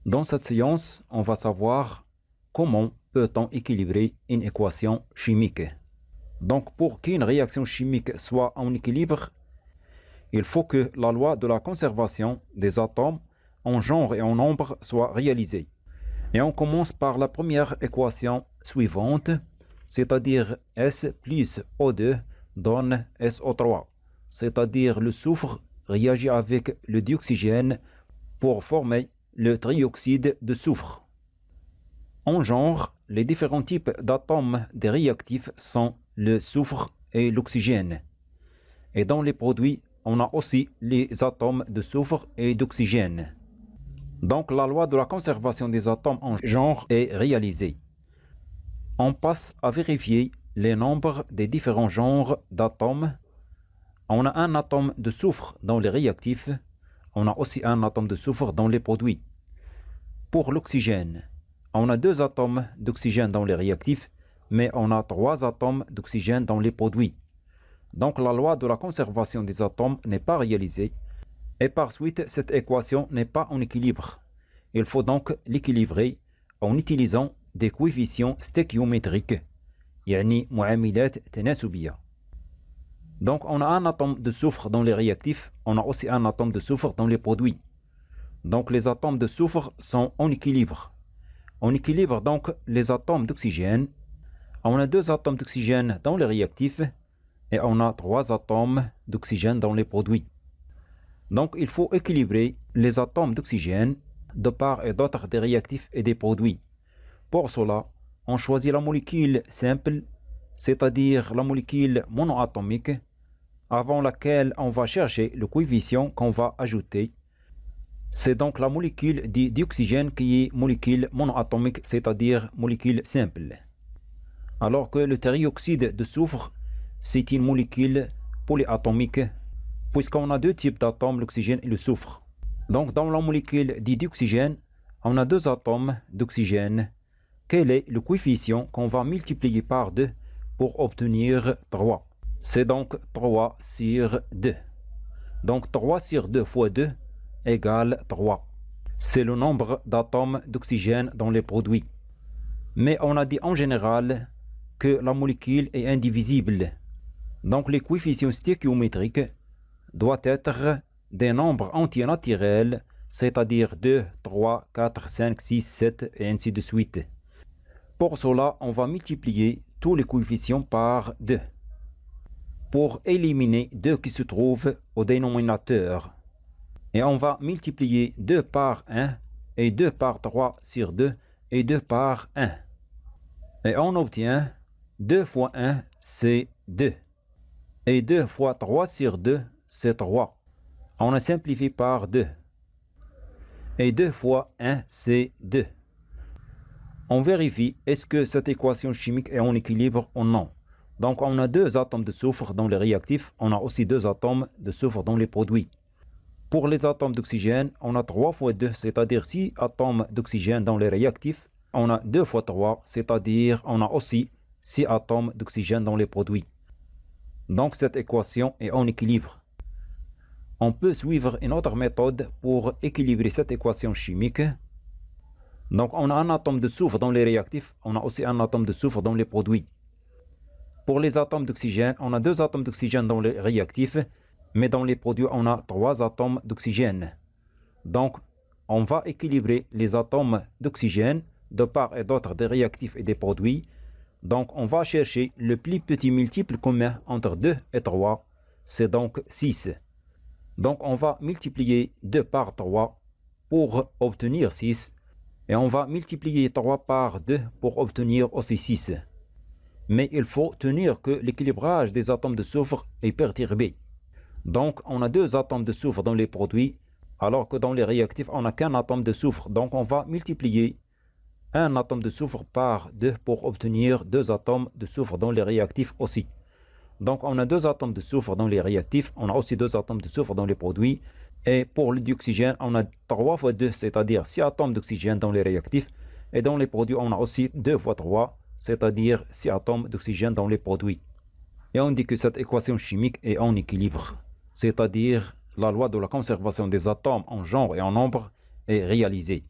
Dans cette séance, on va savoir comment peut-on équilibrer une équation chimique. Donc pour qu'une réaction chimique soit en équilibre, il faut que la loi de la conservation des atomes en genre et en nombre soit réalisée. Et on commence par la première équation suivante, c'est-à-dire S plus O2 donne SO3, c'est-à-dire le soufre réagit avec le dioxygène pour former le trioxyde de soufre. En genre, les différents types d'atomes des réactifs sont le soufre et l'oxygène. Et dans les produits, on a aussi les atomes de soufre et d'oxygène. Donc la loi de la conservation des atomes en genre est réalisée. On passe à vérifier les nombres des différents genres d'atomes. On a un atome de soufre dans les réactifs. On a aussi un atome de soufre dans les produits. Pour l'oxygène, on a 2 atomes d'oxygène dans les réactifs, mais on a 3 atomes d'oxygène dans les produits. Donc la loi de la conservation des atomes n'est pas réalisée, et par suite cette équation n'est pas en équilibre. Il faut donc l'équilibrer en utilisant des coefficients stéchiométriques, يعني معاملات تناسبية. Donc on a un atome de soufre dans les réactifs, on a aussi un atome de soufre dans les produits. Donc les atomes de soufre sont en équilibre. On équilibre donc les atomes d'oxygène. On a 2 atomes d'oxygène dans les réactifs et on a 3 atomes d'oxygène dans les produits. Donc il faut équilibrer les atomes d'oxygène de part et d'autre des réactifs et des produits. Pour cela, on choisit la molécule simple, c'est-à-dire la molécule monoatomique, avant laquelle on va chercher le coefficient qu'on va ajouter. C'est donc la molécule d'oxygène qui est molécule monoatomique, c'est-à-dire molécule simple. Alors que le trioxyde de soufre, c'est une molécule polyatomique, puisqu'on a 2 types d'atomes, l'oxygène et le soufre. Donc dans la molécule d'oxygène, on a 2 atomes d'oxygène. Quel est le coefficient qu'on va multiplier par 2 pour obtenir 3? C'est donc 3 sur 2. Donc 3 sur 2 fois 2 égale 3. C'est le nombre d'atomes d'oxygène dans les produits. Mais on a dit en général que la molécule est indivisible. Donc les coefficients stéchiométriques doivent être des nombres entiers naturels, c'est-à-dire 2, 3, 4, 5, 6, 7 et ainsi de suite. Pour cela, on va multiplier tous les coefficients par 2 pour éliminer 2 qui se trouvent au dénominateur. Et on va multiplier 2 par 1 et 2 par 3 sur 2 et 2 par 1. Et on obtient 2 fois 1, c'est 2. Et 2 fois 3 sur 2, c'est 3. On a simplifié par 2. Et 2 fois 1, c'est 2. On vérifie est-ce que cette équation chimique est en équilibre ou non. Donc on a 2 atomes de soufre dans les réactifs, on a aussi 2 atomes de soufre dans les produits. Pour les atomes d'oxygène, on a 3 fois 2, c'est-à-dire 6 atomes d'oxygène dans les réactifs. On a 2 fois 3, c'est-à-dire on a aussi 6 atomes d'oxygène dans les produits. Donc cette équation est en équilibre. On peut suivre une autre méthode pour équilibrer cette équation chimique. Donc on a un atome de soufre dans les réactifs, on a aussi un atome de soufre dans les produits. Pour les atomes d'oxygène, on a 2 atomes d'oxygène dans les réactifs, mais dans les produits, on a 3 atomes d'oxygène. Donc on va équilibrer les atomes d'oxygène de part et d'autre des réactifs et des produits. Donc on va chercher le plus petit multiple commun entre 2 et 3, c'est donc 6. Donc on va multiplier 2 par 3 pour obtenir 6. Et on va multiplier 3 par 2 pour obtenir aussi 6. Mais il faut tenir que l'équilibrage des atomes de soufre est perturbé. Donc on a 2 atomes de soufre dans les produits, alors que dans les réactifs, on n'a qu'un atome de soufre. Donc on va multiplier un atome de soufre par 2 pour obtenir 2 atomes de soufre dans les réactifs aussi. Donc on a 2 atomes de soufre dans les réactifs, on a aussi 2 atomes de soufre dans les produits. Et pour le dioxygène, on a 3 fois 2, c'est-à-dire 6 atomes d'oxygène dans les réactifs. Et dans les produits, on a aussi 2 fois 3, c'est-à-dire 6 atomes d'oxygène dans les produits. Et on dit que cette équation chimique est en équilibre, c'est-à-dire la loi de la conservation des atomes en genre et en nombre est réalisée.